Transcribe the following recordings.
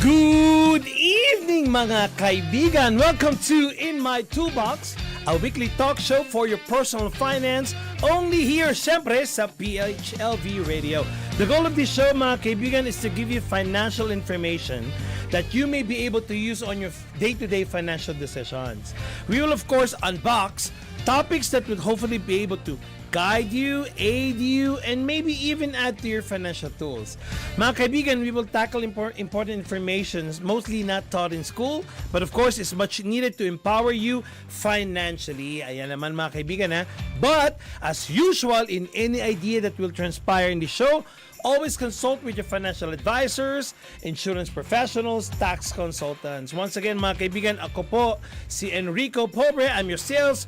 Good evening mga kaibigan! Welcome to In My Toolbox, a weekly talk show for your personal finance, only here syempre sa PHLV Radio. The goal of this show mga kaibigan is to give you financial information that you may be able to use on your day-to-day financial decisions. We will of course unbox topics that will hopefully be able to guide you, aid you, and maybe even add to your financial tools. Mga kaibigan, we will tackle important information mostly not taught in school, but of course is much needed to empower you financially. Ayan naman mga kaibigan ha. But as usual, in any idea that will transpire in the show, always consult with your financial advisors, insurance professionals, tax consultants. Once again, mga kaibigan, ako po si Enrico Pobre. I'm a sales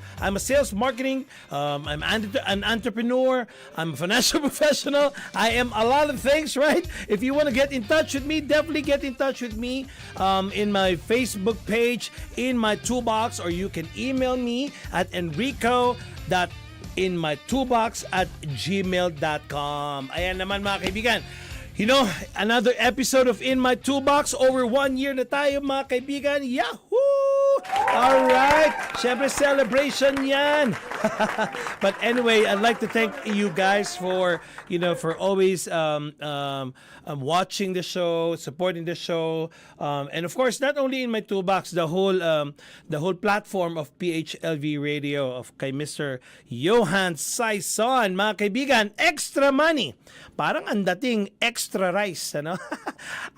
marketing. I'm an entrepreneur. I'm a financial professional. I am a lot of things, right? If you want to get in touch with me, definitely get in touch with me in my Facebook page, In My Toolbox, or you can email me at enrico.inmytoolbox@gmail.com. Ayan naman mga kaibigan. You know, another episode of In My Toolbox. Over 1 year na tayo mga kaibigan. Yahoo! Alright! Syempre celebration yan! But anyway, I'd like to thank you guys for, for always watching the show, supporting the show, and of course, not only In My Toolbox, the whole platform of PHLV Radio of kay Mr. Johan Saison. Mga kaibigan, extra money. Parang ang dating extra rice, ano?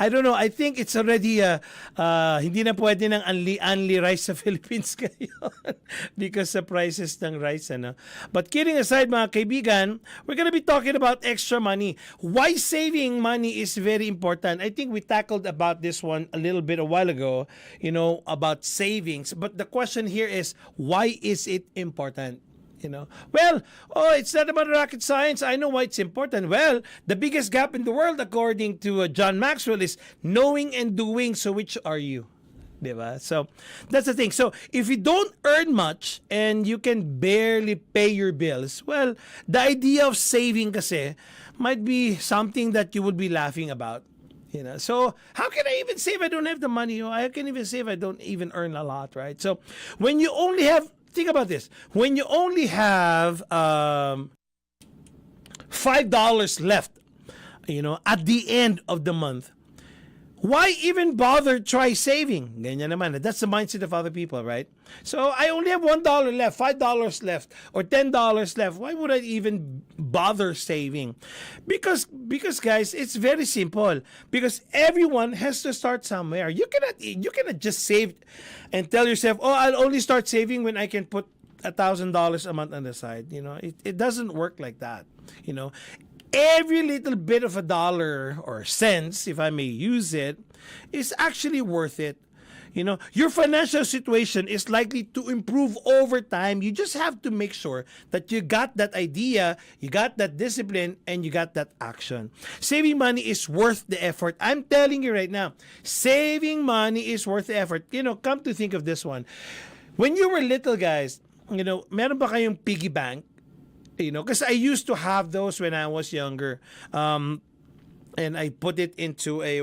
I don't know. I think it's already hindi na pwede ng unli rice sa Philippines ngayon because sa prices ng rice, ano? But kidding aside, mga kaibigan, we're gonna be talking about extra money. Why saving money is very important. I think we tackled about this one a little bit a while ago, about savings. But the question here is, why is it important? Well, it's not about rocket science. I know why it's important. Well, the biggest gap in the world, according to John Maxwell, is knowing and doing. So which are you? Diba? So that's the thing. So if you don't earn much and you can barely pay your bills, well, the idea of saving kasi might be something that you would be laughing about. So how can I even save? I don't have the money. I can even save. I don't even earn a lot, right? So when you only have, think about this. When you only have $5 left, at the end of the month, why even bother try saving? Ganyan naman. That's the mindset of other people, right? So I only have $1 left, $5 left, or $10 left. Why would I even bother saving? Because guys, it's very simple. Because everyone has to start somewhere. You cannot just save and tell yourself, I'll only start saving when I can put $1,000 a month on the side. It doesn't work like that. Every little bit of a dollar or cents, if I may use it, is actually worth it. Your financial situation is likely to improve over time. You just have to make sure that you got that idea, you got that discipline, and you got that action. Saving money is worth the effort. I'm telling you right now, saving money is worth the effort. Come to think of this one. When you were little, guys, meron ba kayong piggy bank? Because I used to have those when I was younger, and I put it into a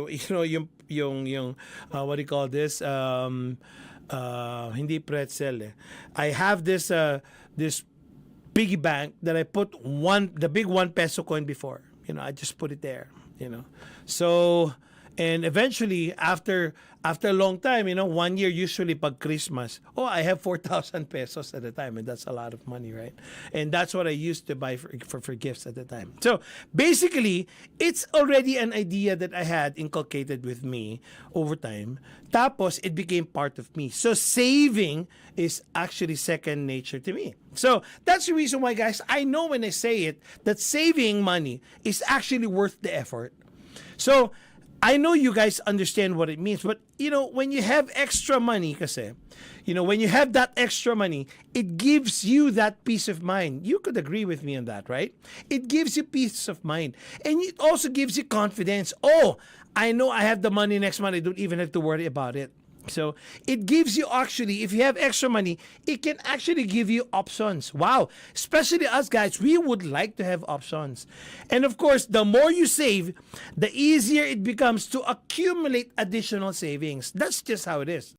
yung what do you call this? Hindi pretzel. I have this piggy bank that I put the big 1 peso coin before. I just put it there. So. And eventually, after a long time, 1 year usually pag Christmas, I have 4,000 pesos at the time, and that's a lot of money, right? And that's what I used to buy for gifts at the time. So basically, it's already an idea that I had inculcated with me over time. Tapos, it became part of me. So saving is actually second nature to me. So that's the reason why, guys, I know when I say it, that saving money is actually worth the effort. So I know you guys understand what it means, but when you have extra money kasi, when you have that extra money, it gives you that peace of mind. You could agree with me on that, right? It gives you peace of mind. And it also gives you confidence. I know I have the money next month. I don't even have to worry about it. So it gives you actually, if you have extra money, it can actually give you options. Wow. Especially us guys, we would like to have options. And of course, the more you save, the easier it becomes to accumulate additional savings. That's just how it is.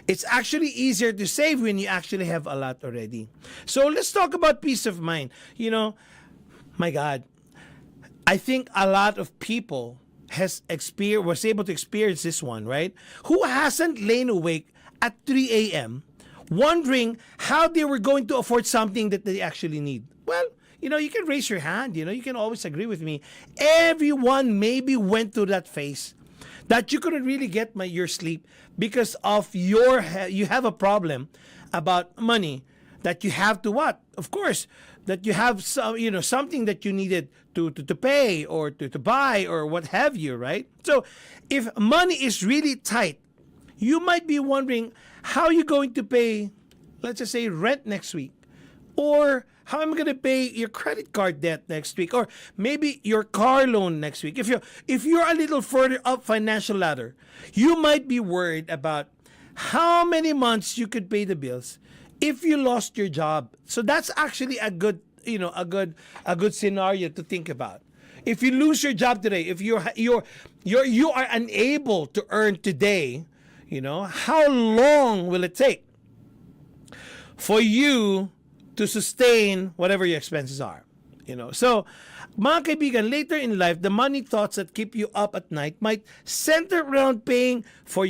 It's actually easier to save when you actually have a lot already. So let's talk about peace of mind. You know, my God, I think a lot of people was able to experience this one, right? Who hasn't lain awake at 3 a.m. wondering how they were going to afford something that they actually need? Well, you know, you can raise your hand. You know, you can always agree with me. Everyone maybe went through that phase that you couldn't really get your sleep because of you have a problem about money that you have to what? Of course, that you have something that you needed to pay or to buy or what have you, right? So if money is really tight, you might be wondering how you're going to pay, let's just say, rent next week, or how am I going to pay your credit card debt next week, or maybe your car loan next week. If you're a little further up financial ladder, you might be worried about how many months you could pay the bills if you lost your job. So that's actually a good scenario to think about. If you lose your job today, if you are unable to earn today, you know, how long will it take for you to sustain whatever your expenses are? You know, so mga kaibigan, later in life, the money thoughts that keep you up at night might center around paying for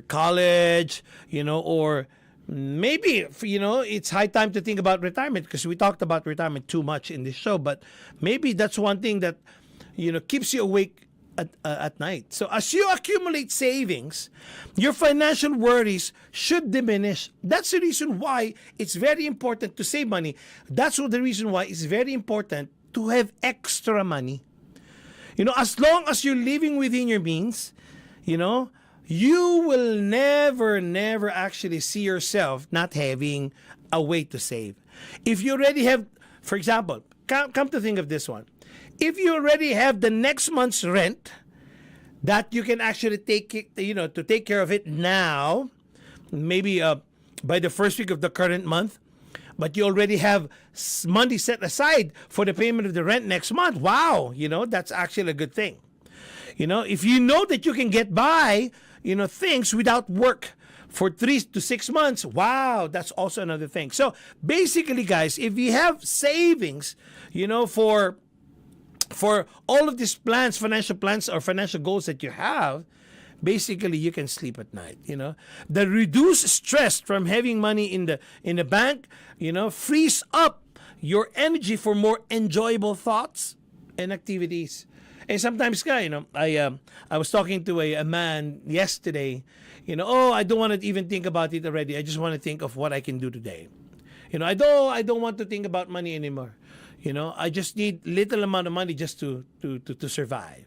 college, you know, or maybe, you know, it's high time to think about retirement, because we talked about retirement too much in this show. But maybe that's one thing that, you know, keeps you awake at night. So as you accumulate savings, your financial worries should diminish. That's the reason why it's very important to save money. That's the reason why it's very important to have extra money. You know, as long as you're living within your means, you know, you will never actually see yourself not having a way to save. If you already have, for example, come to think of this one. If you already have the next month's rent that you can actually take care of it now, maybe by the first week of the current month, but you already have money set aside for the payment of the rent next month. Wow, you know, that's actually a good thing. You know, if you know that you can get by, you know, things without work for 3 to 6 months, wow, that's also another thing. So basically, guys, if you have savings, you know, for all of these plans, financial plans or financial goals that you have, basically you can sleep at night. You know, the reduced stress from having money in the bank, you know, frees up your energy for more enjoyable thoughts and activities. And sometimes, you know, I was talking to a man yesterday, you know, I don't want to even think about it already. I just want to think of what I can do today. You know, I don't want to think about money anymore. You know, I just need little amount of money just to survive.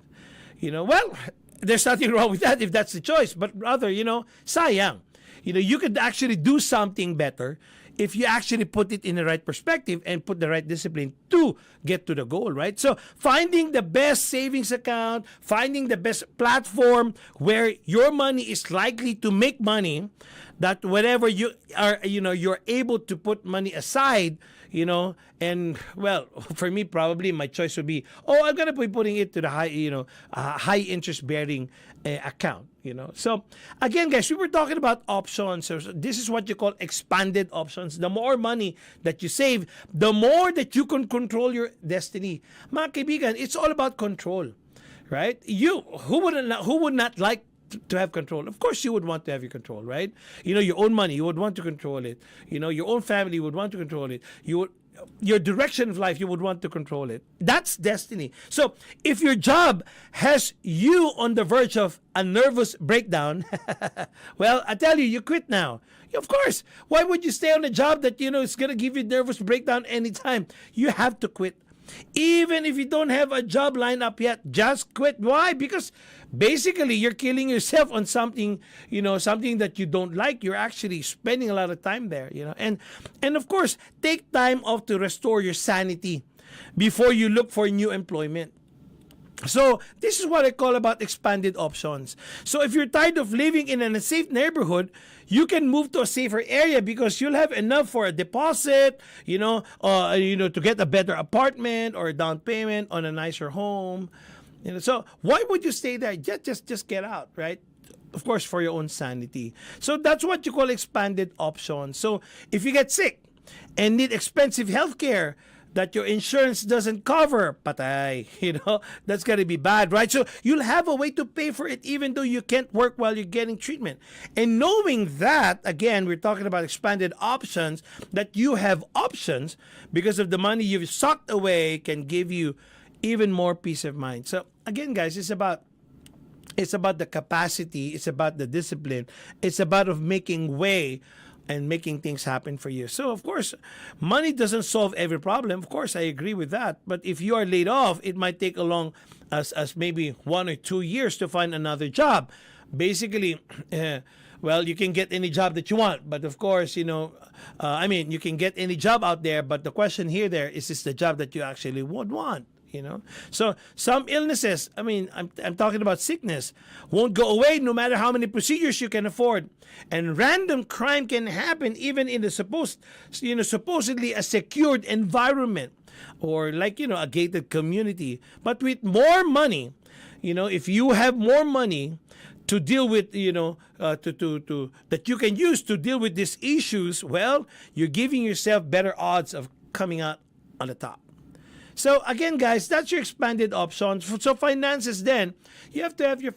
You know, well, there's nothing wrong with that if that's the choice. But rather, you know, sayang. You know, you could actually do something better if you actually put it in the right perspective and put the right discipline to get to the goal, right? So finding the best savings account, finding the best platform where your money is likely to make money, that whenever you are, you know, you're able to put money aside, you know, and well, for me, probably my choice would be, I'm going to be putting it to the high interest bearing account, you know. So again, guys, we were talking about options. So this is what you call expanded options. The more money that you save, the more that you can control your destiny. Mga kaibigan, it's all about control, right? Who would not like to have control? Of course you would want to have your control, right? You know, your own money, you would want to control it. You know, your own family would want to control it. Your direction of life, you would want to control it. That's destiny. So if your job has you on the verge of a nervous breakdown, well, I tell you, you quit now. Of course. Why would you stay on a job that, you know, is going to give you nervous breakdown anytime? You have to quit. Even if you don't have a job lined up yet, just quit. Why? Because basically you're killing yourself on something, you know, something that you don't like. You're actually spending a lot of time there, you know. And of course, take time off to restore your sanity before you look for new employment. So this is what I call about expanded options. So if you're tired of living in an unsafe neighborhood, you can move to a safer area because you'll have enough for a deposit, to get a better apartment or a down payment on a nicer home. So why would you stay there? Just get out, right? Of course, for your own sanity. So that's what you call expanded options. So if you get sick and need expensive health care that your insurance doesn't cover, patay, that's going to be bad, right? So you'll have a way to pay for it even though you can't work while you're getting treatment. And knowing that, again, we're talking about expanded options, that you have options because of the money you've socked away can give you even more peace of mind. So again, guys, it's about the capacity, it's about the discipline, it's about of making way and making things happen for you. So, of course, money doesn't solve every problem. Of course, I agree with that. But if you are laid off, it might take along as maybe 1 or 2 years to find another job. Basically, you can get any job that you want. But, of course, you can get any job out there. But the question here is this the job that you actually would want? So some illnesses, I'm talking about sickness, won't go away no matter how many procedures you can afford. And random crime can happen even in the supposedly a secured environment or a gated community. But with more money, if you have more money to deal with, that you can use to deal with these issues, well, you're giving yourself better odds of coming out on the top. So again, guys, that's your expanded options. So finances, then you have to have your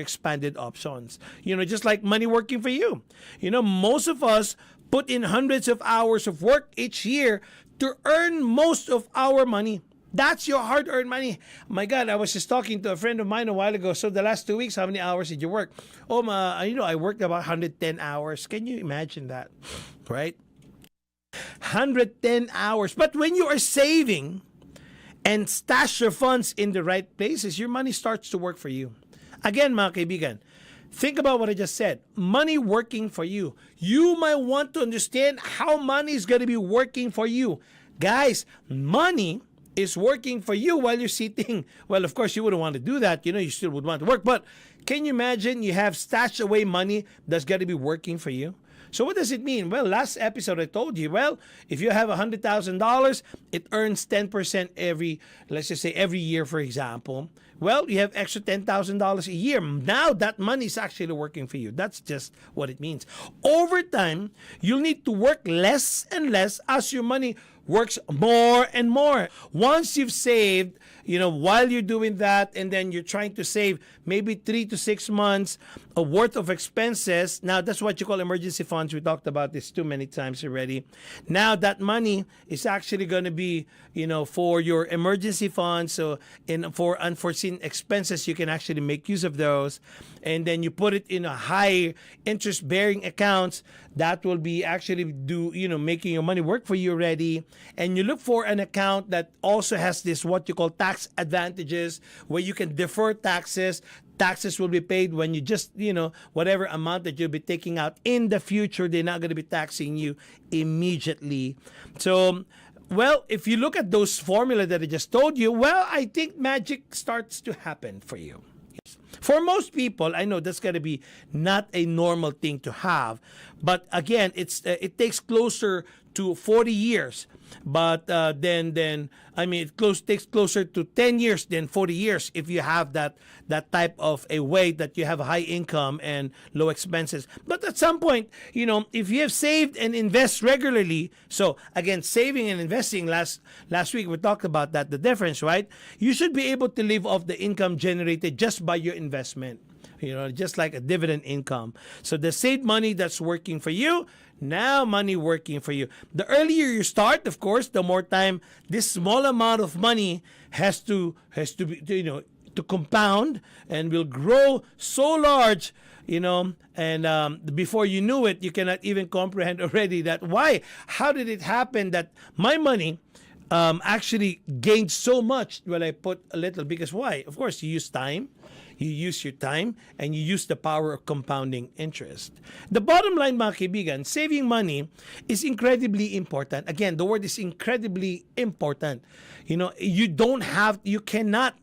expanded options. Just like money working for you. Most of us put in hundreds of hours of work each year to earn most of our money. That's your hard-earned money. My God, I was just talking to a friend of mine a while ago. So the last 2 weeks, how many hours did you work? I worked about 110 hours. Can you imagine that? Right? 110 hours. But when you are saving and stash your funds in the right places, your money starts to work for you. Again, mga kaibigan, think about what I just said. Money working for you. You might want to understand how money is going to be working for you. Guys, money is working for you while you're sitting. Well, of course, you wouldn't want to do that. You still would want to work. But can you imagine you have stashed away money that's going to be working for you? So what does it mean? Well, last episode I told you, if you have $100,000, it earns 10% every year, for example. Well, you have extra $10,000 a year. Now that money is actually working for you. That's just what it means. Over time, you'll need to work less and less as your money works more and more. Once you've saved, while you're doing that, and then you're trying to save maybe 3 to 6 months worth of expenses. Now, that's what you call emergency funds. We talked about this too many times already. Now, that money is actually going to be, for your emergency funds. So, for unforeseen expenses, you can actually make use of those. And then you put it in a high interest-bearing accounts. That will be actually making your money work for you already. And you look for an account that also has this, what you call tax advantages, where you can defer taxes. Taxes will be paid when you just, whatever amount that you'll be taking out in the future, they're not going to be taxing you immediately. So, if you look at those formula that I just told you, I think magic starts to happen for you. For most people, I know that's going to be not a normal thing to have. But again, it takes closer to 40 years. But it takes closer to 10 years than 40 years if you have that type of a way that you have a high income and low expenses. But at some point, if you have saved and invest regularly, so again, saving and investing, last week we talked about that, the difference, right? You should be able to live off the income generated just by your investment. Just like a dividend income. So the saved money that's working for you, now money working for you. The earlier you start, of course, the more time this small amount of money has to be, to compound and will grow so large, and before you knew it, you cannot even comprehend already that how did it happen that my money actually gained so much when I put a little? Because why? Of course, you use time. you use your time, and you use the power of compounding interest. The bottom line, mga kaibigan, saving money is incredibly important. Again, the word is incredibly important. You cannot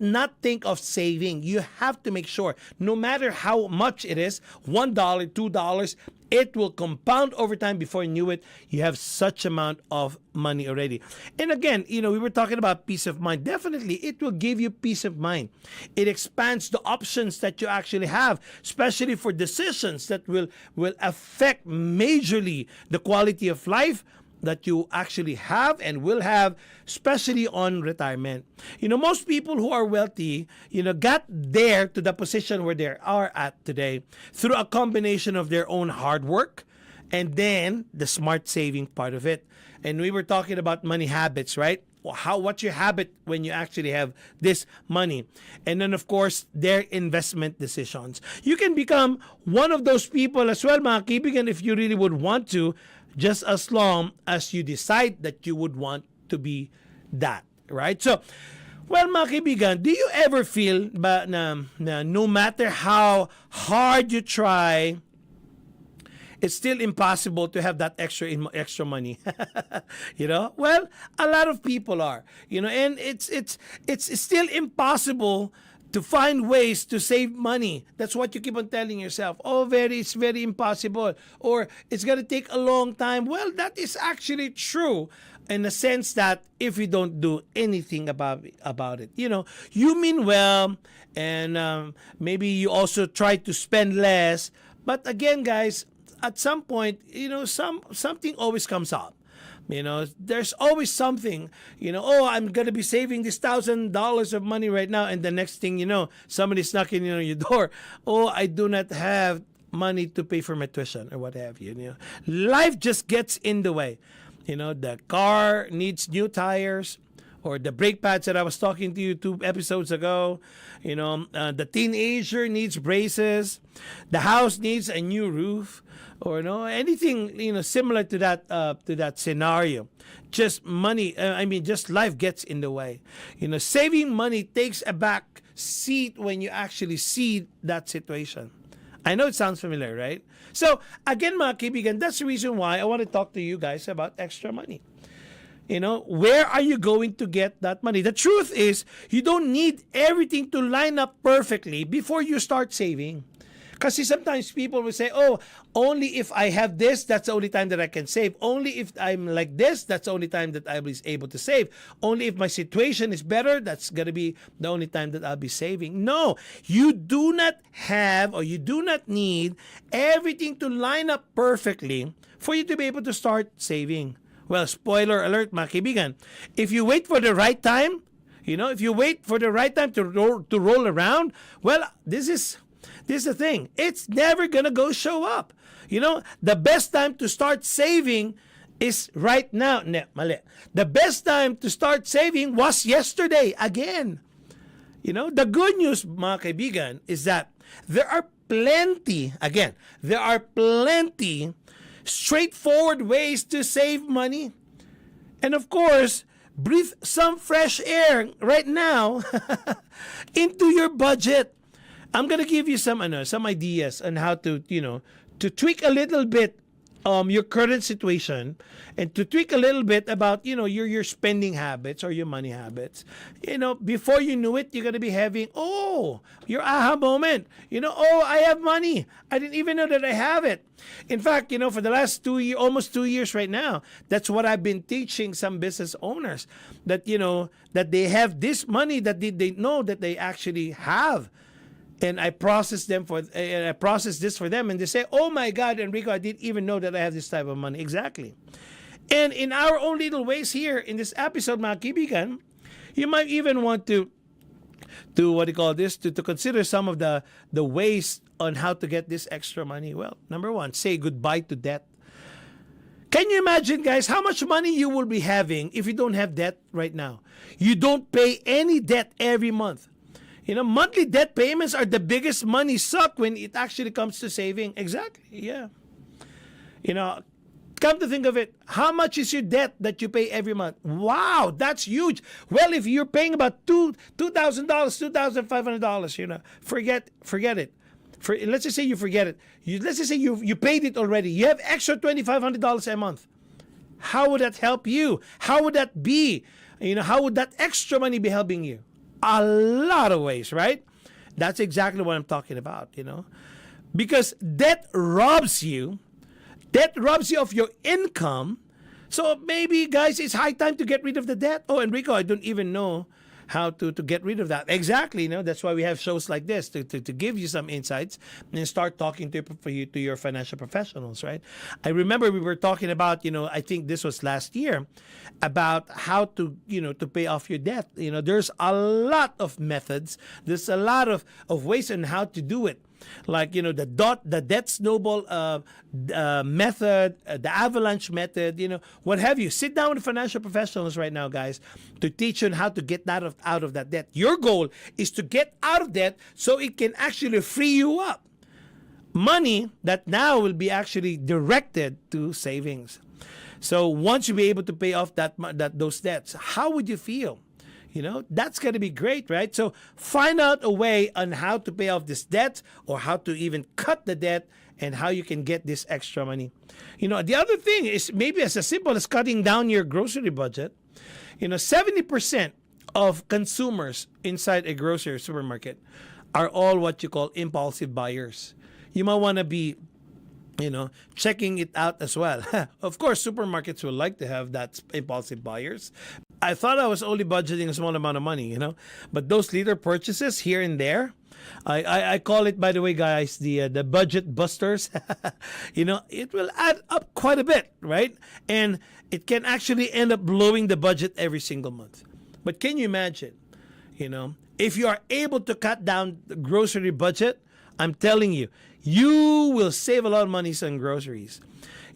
not think of saving. You have to make sure, no matter how much it is, $1, $2, it will compound over time. Before you knew it, you have such amount of money already. And again, we were talking about peace of mind. Definitely, it will give you peace of mind. It expands the options that you actually have, especially for decisions that will affect majorly the quality of life that you actually have and will have, especially on retirement. Most people who are wealthy, got there to the position where they are at today through a combination of their own hard work and then the smart saving part of it. And we were talking about money habits, right? What's your habit when you actually have this money? And then, of course, their investment decisions. You can become one of those people as well, mga kaibigan, if you really would want to, just as long as you decide that you would want to be that, right? So, well, mga kaibigan, do you ever feel na no matter how hard you try, it's still impossible to have that extra money? Well, a lot of people are, and it's still impossible to find ways to save money. That's what you keep on telling yourself. It's very impossible, or it's gonna take a long time. Well, that is actually true in the sense that if you don't do anything about it, you mean well, and maybe you also try to spend less. But again, guys, at some point, something always comes up. There's always something, I'm going to be saving this $1,000 of money right now. And the next thing somebody's knocking on your door. I do not have money to pay for my tuition or what have you. Life just gets in the way. The car needs new tires, or the brake pads that I was talking to you 2 episodes ago. The teenager needs braces. The house needs a new roof, or anything similar to that scenario. Just money. Just life gets in the way. Saving money takes a back seat when you actually see that situation. I know it sounds familiar, right? So again, mga kaibigan, that's the reason why I want to talk to you guys about extra money. Where are you going to get that money? The truth is, you don't need everything to line up perfectly before you start saving. Because sometimes people will say, only if I have this, that's the only time that I can save. Only if I'm like this, that's the only time that I will be able to save. Only if my situation is better, that's going to be the only time that I'll be saving. No, you do not have, or you do not need everything to line up perfectly for you to be able to start saving. Well, spoiler alert, mga kaibigan. If you wait for the right time, if you wait for the right time to roll around, well, this is the thing. It's never going to go show up. The best time to start saving is right now. Mali. The best time to start saving was yesterday again. The good news, mga kaibigan, is that there are plenty straightforward ways to save money. And of course, breathe some fresh air right now into your budget. I'm going to give you some ideas on how to tweak a little bit your current situation, and to tweak a little bit about your spending habits or your money habits. Before you knew it, you're going to be having your aha moment. I have money. I didn't even know that I have it. In fact, for the last almost 2 years right now, that's what I've been teaching some business owners, that that they have this money that they know that they actually have. And I process this for them, and they say, "Oh my God, Enrico, I didn't even know that I have this type of money." Exactly. And in our own little ways here in this episode, mga kaibigan, you might even want to consider some of the ways on how to get this extra money. Well, number 1, say goodbye to debt. Can you imagine, guys, how much money you will be having if you don't have debt right now? You don't pay any debt every month. Monthly debt payments are the biggest money suck when it actually comes to saving. Exactly, yeah. come to think of it, how much is your debt that you pay every month? Wow, that's huge. Well, if you're paying about $2,000, $2,500, forget it. Let's just say you forget it. Let's just say you paid it already. You have extra $2,500 a month. How would that help you? How would that be? How would that extra money be helping you? A lot of ways, right? That's exactly what I'm talking about, because debt robs you. Debt robs you of your income. So maybe, guys, it's high time to get rid of the debt. Oh, Enrico, I don't even know how to get rid of that. Exactly, that's why we have shows like this to give you some insights and start talking to your financial professionals, right? I remember we were talking about, I think this was last year, about how to pay off your debt. There's a lot of methods. There's a lot of ways on how to do it. Like, the debt snowball method, the avalanche method, what have you. Sit down with financial professionals right now, guys, to teach you on how to get out of that debt. Your goal is to get out of debt so it can actually free you up. Money that now will be actually directed to savings. So once you be able to pay off those debts, how would you feel? That's going to be great, right? So find out a way on how to pay off this debt or how to even cut the debt and how you can get this extra money. The other thing is maybe as simple as cutting down your grocery budget. 70% of consumers inside a grocery or supermarket are all what you call impulsive buyers. You might want to be checking it out as well. Of course, supermarkets would like to have that impulsive buyers. I thought I was only budgeting a small amount of money, but those little purchases here and there, I call it, by the way, guys, the budget busters. It will add up quite a bit, right? And it can actually end up blowing the budget every single month. But can you imagine, if you are able to cut down the grocery budget, I'm telling you, you will save a lot of money on groceries.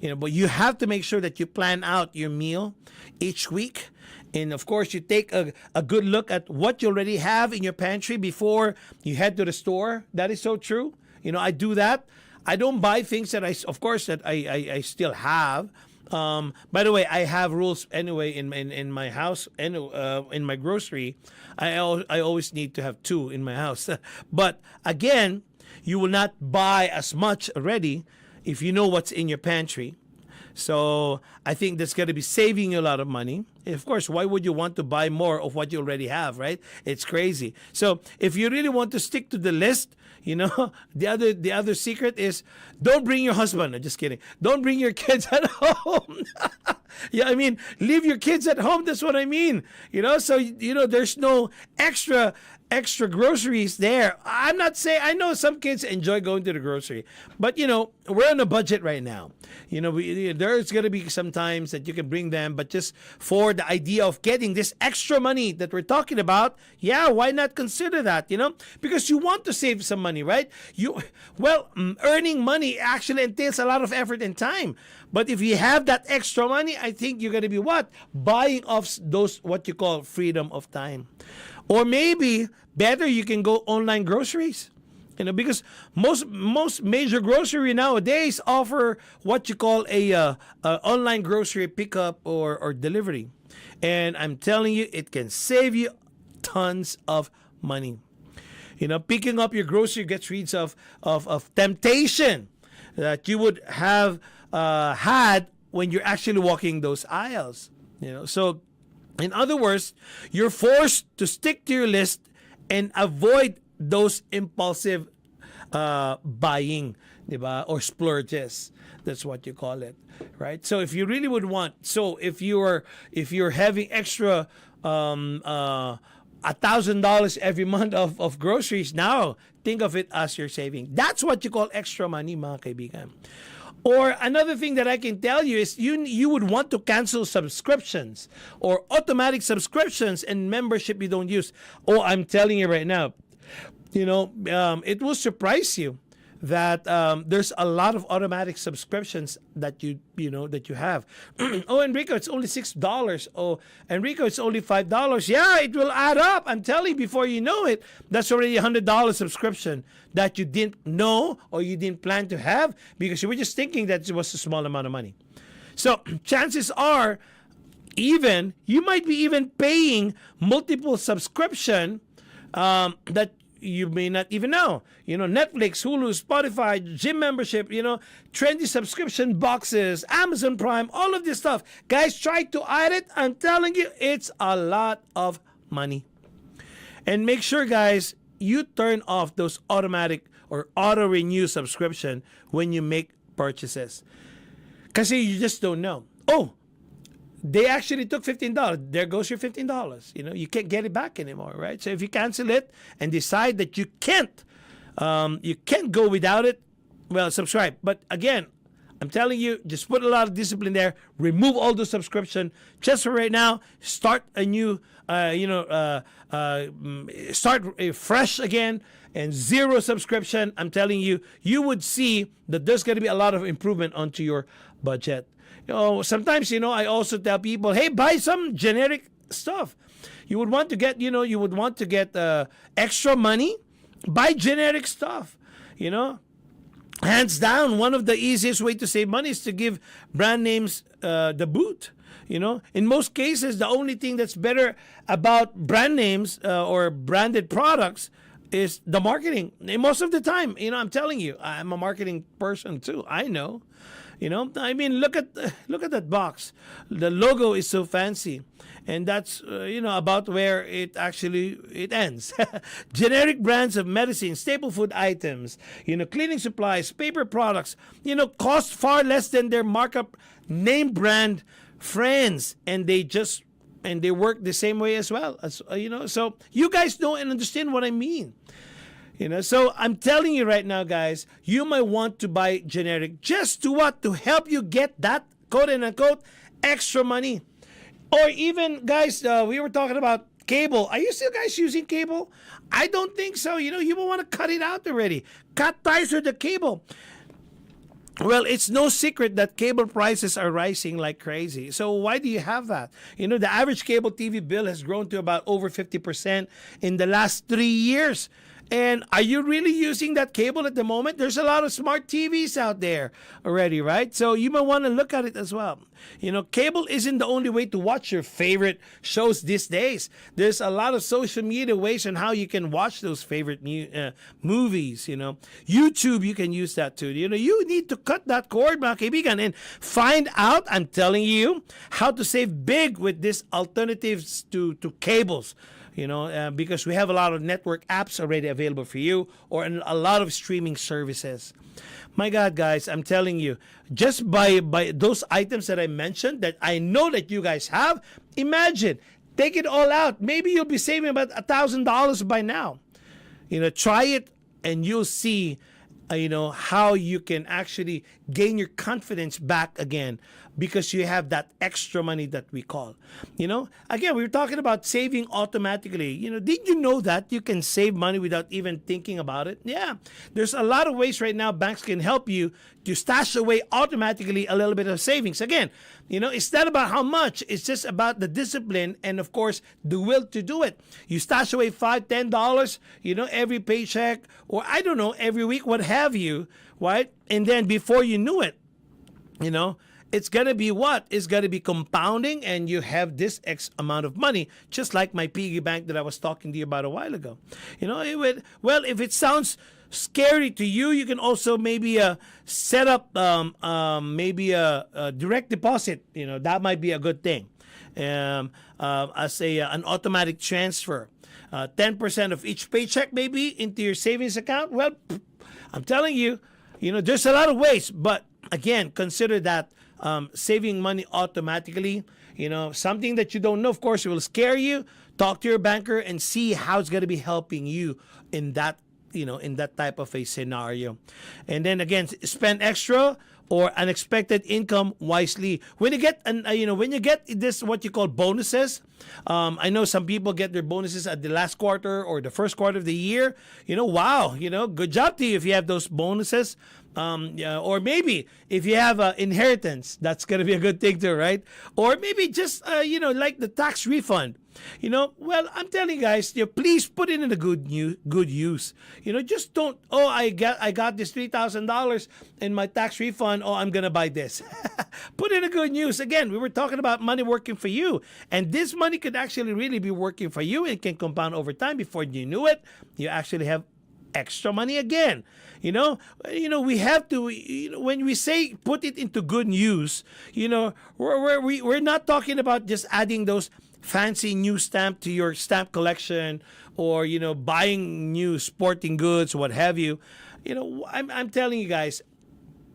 But you have to make sure that you plan out your meal each week. And of course, you take a good look at what you already have in your pantry before you head to the store. That is so true. I do that. I don't buy things that I still have. By the way, I have rules anyway in my house and in my grocery. I always need to have 2 in my house. But again, you will not buy as much already if you know what's in your pantry. So I think that's going to be saving you a lot of money. Of course, why would you want to buy more of what you already have, right? It's crazy. So if you really want to stick to the list, the other secret is don't bring your husband. I'm just kidding. Don't bring your kids at home. Yeah, leave your kids at home. That's what I mean. So, there's no extra groceries there. I'm not saying, I know some kids enjoy going to the grocery, but we're on a budget right now. There's going to be some times that you can bring them, but just for the idea of getting this extra money that we're talking about, yeah, why not consider that, because you want to save some money, right? Earning money actually entails a lot of effort and time. But if you have that extra money, I think you're going to be buying off those, what you call freedom of time. Or maybe better, you can go online groceries. Because most major grocery nowadays offer what you call a online grocery pickup or delivery. And I'm telling you, it can save you tons of money. Picking up your grocery gets rid of temptation that you would have had when you're actually walking those aisles. So in other words, you're forced to stick to your list and avoid those impulsive buying, diba? Or splurges. That's what you call it, right? So if you really would want, if you're having extra $1,000 every month of groceries, now think of it as you're saving. That's what you call extra money, mga kaibigan. Or another thing that I can tell you is you would want to cancel subscriptions or automatic subscriptions and membership you don't use. Oh, I'm telling you right now, it will surprise you that there's a lot of automatic subscriptions that you have. Oh, Enrico, it's only $6. Oh, Enrico, it's only $5. Yeah, it will add up. I'm telling you, before you know it, that's already $100 subscription that you didn't know or you didn't plan to have because you were just thinking that it was a small amount of money. So chances are, even you might be even paying multiple subscription that you may not even know. Netflix, Hulu, Spotify, gym membership, trendy subscription boxes, Amazon Prime, all of this stuff. Guys, try to add it. I'm telling you, it's a lot of money. And make sure, guys, you turn off those automatic or auto-renew subscription when you make purchases. Because you just don't know. Oh, they actually took $15. There goes your $15. You can't get it back anymore, right? So if you cancel it and decide that you can't go without it, well, subscribe. But again, I'm telling you, just put a lot of discipline there. Remove all the subscription. Just for right now, start a new, start fresh again and zero subscription. I'm telling you, you would see that there's going to be a lot of improvement onto your budget. Sometimes, I also tell people, hey, buy some generic stuff. You would want to get, extra money. Buy generic stuff, Hands down, one of the easiest way to save money is to give brand names the boot. In most cases, the only thing that's better about brand names or branded products is the marketing. And most of the time, I'm telling you, I'm a marketing person too. I know. Look at that box. The logo is so fancy, and that's about where it ends. Generic brands of medicine, staple food items, cleaning supplies, paper products, cost far less than their markup name brand friends, and they work the same way as well. So you guys know and understand what I mean. So I'm telling you right now, guys, you might want to buy generic just to help you get that quote unquote extra money. Or even, guys, we were talking about cable. Are you still guys using cable? I don't think so. You will want to cut it out already. Cut ties with the cable. Well, it's no secret that cable prices are rising like crazy. So why do you have that? The average cable TV bill has grown to about over 50% in the last 3 years. And are you really using that cable at the moment? There's a lot of smart TVs out there already, right? So you might want to look at it as well. Cable isn't the only way to watch your favorite shows these days. There's a lot of social media ways on how you can watch those favorite movies, YouTube, you can use that too. You need to cut that cord, mga kaibigan, and find out, I'm telling you, how to save big with these alternatives to cables. Because we have a lot of network apps already available for you, or a lot of streaming services. My God, guys, I'm telling you, just by those items that I mentioned that I know that you guys have, imagine, take it all out. Maybe you'll be saving about $1,000 by now. Try it and you'll see, how you can actually gain your confidence back again because you have that extra money that we call. Again, we were talking about saving automatically. Did you know that you can save money without even thinking about it? Yeah. There's a lot of ways right now banks can help you to stash away automatically a little bit of savings. Again, it's not about how much. It's just about the discipline and, of course, the will to do it. You stash away $5, $10, every paycheck, or I don't know, every week, what have you, right? And then before you knew it, it's going to be what? It's going to be compounding, and you have this X amount of money, just like my piggy bank that I was talking to you about a while ago. If it sounds scary to you, you can also maybe set up maybe a direct deposit. That might be a good thing. As an automatic transfer. 10% of each paycheck maybe into your savings account. Well, I'm telling you, there's a lot of ways, but again, consider that saving money automatically, something that you don't know, of course, it will scare you. Talk to your banker and see how it's going to be helping you in that, in that type of a scenario. And then again, spend extra or unexpected income wisely. When you get when you get this, what you call bonuses, I know some people get their bonuses at the last quarter or the first quarter of the year. Wow, good job to you if you have those bonuses. Yeah, or maybe if you have inheritance, that's gonna be a good thing too, right? Or maybe just like the tax refund. Well, I'm telling you guys, please put it in a good use. Just don't. Oh, I got this $3,000 in my tax refund. Oh, I'm gonna buy this. Put it in a good use. Again, we were talking about money working for you, and this money could actually really be working for you. It can compound over time. Before you knew it, you actually have extra money again. We have to. When we say put it into good use, we're not talking about just adding those fancy new stamp to your stamp collection, or buying new sporting goods, what have you. I'm telling you guys,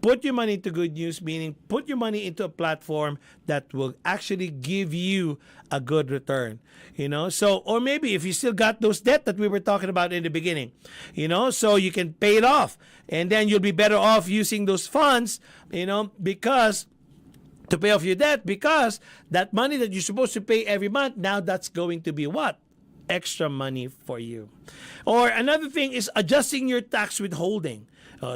put your money into good use, meaning put your money into a platform that will actually give you a good return. So, or maybe if you still got those debt that we were talking about in the beginning, so you can pay it off, and then you'll be better off using those funds, because to pay off your debt, because that money that you're supposed to pay every month, now that's going to be what? Extra money for you. Or another thing is adjusting your tax withholding.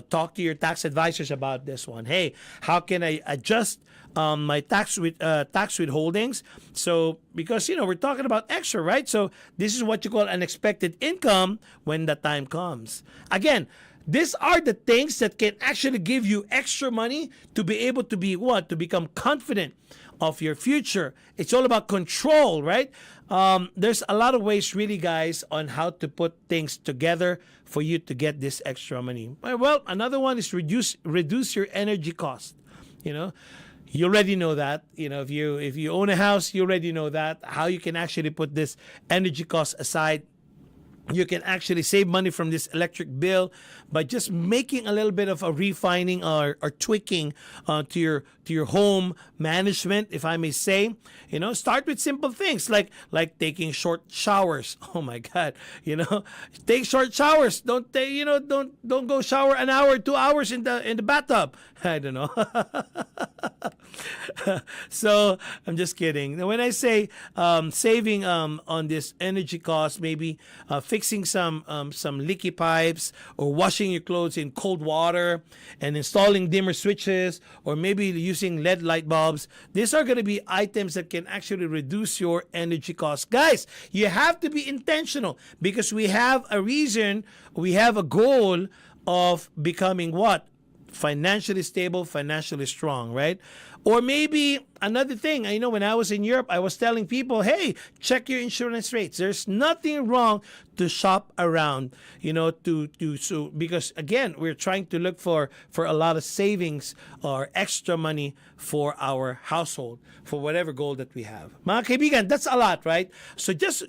Talk to your tax advisors about this one. Hey, how can I adjust my tax withholdings? So, because we're talking about extra, right? So this is what you call unexpected income when the time comes. Again, these are the things that can actually give you extra money to be able to be what? To become confident of your future. It's all about control, right? There's a lot of ways, really, guys, on how to put things together for you to get this extra money. Well, another one is reduce your energy cost. You already know that. If you own a house, you already know that. How you can actually put this energy cost aside. You can actually save money from this electric bill by just making a little bit of a refining or tweaking to your home management, if I may say. Start with simple things like taking short showers. Oh my God, take short showers. Don't go shower an hour, 2 hours in the bathtub. I don't know. So I'm just kidding. When I say saving on this energy cost, maybe fixing some leaky pipes, or washing your clothes in cold water, and installing dimmer switches, or maybe using LED light bulbs. These are going to be items that can actually reduce your energy costs. Guys, you have to be intentional, because we have a reason, we have a goal of becoming what? Financially stable, financially strong, right? Or maybe another thing, I know when I was in Europe, I was telling people, hey, check your insurance rates. There's nothing wrong to shop around, so because again, we're trying to look for a lot of savings or extra money for our household, for whatever goal that we have. Mga kaibigan, that's a lot, right? So just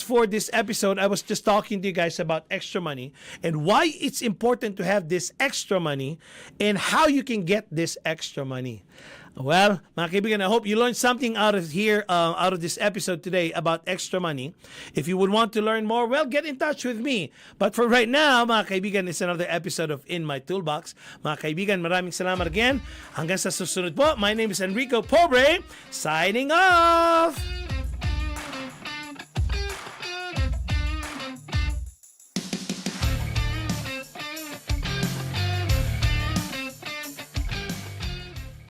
for this episode, I was just talking to you guys about extra money and why it's important to have this extra money and how you can get this extra money. Well, mga kaibigan, I hope you learned something out of here, out of this episode today about extra money. If you would want to learn more, well, get in touch with me. But for right now, mga kaibigan, it's another episode of In My Toolbox. Mga kaibigan, maraming salamat again. Hanggang sa susunod po, my name is Enrico Pobre, signing off!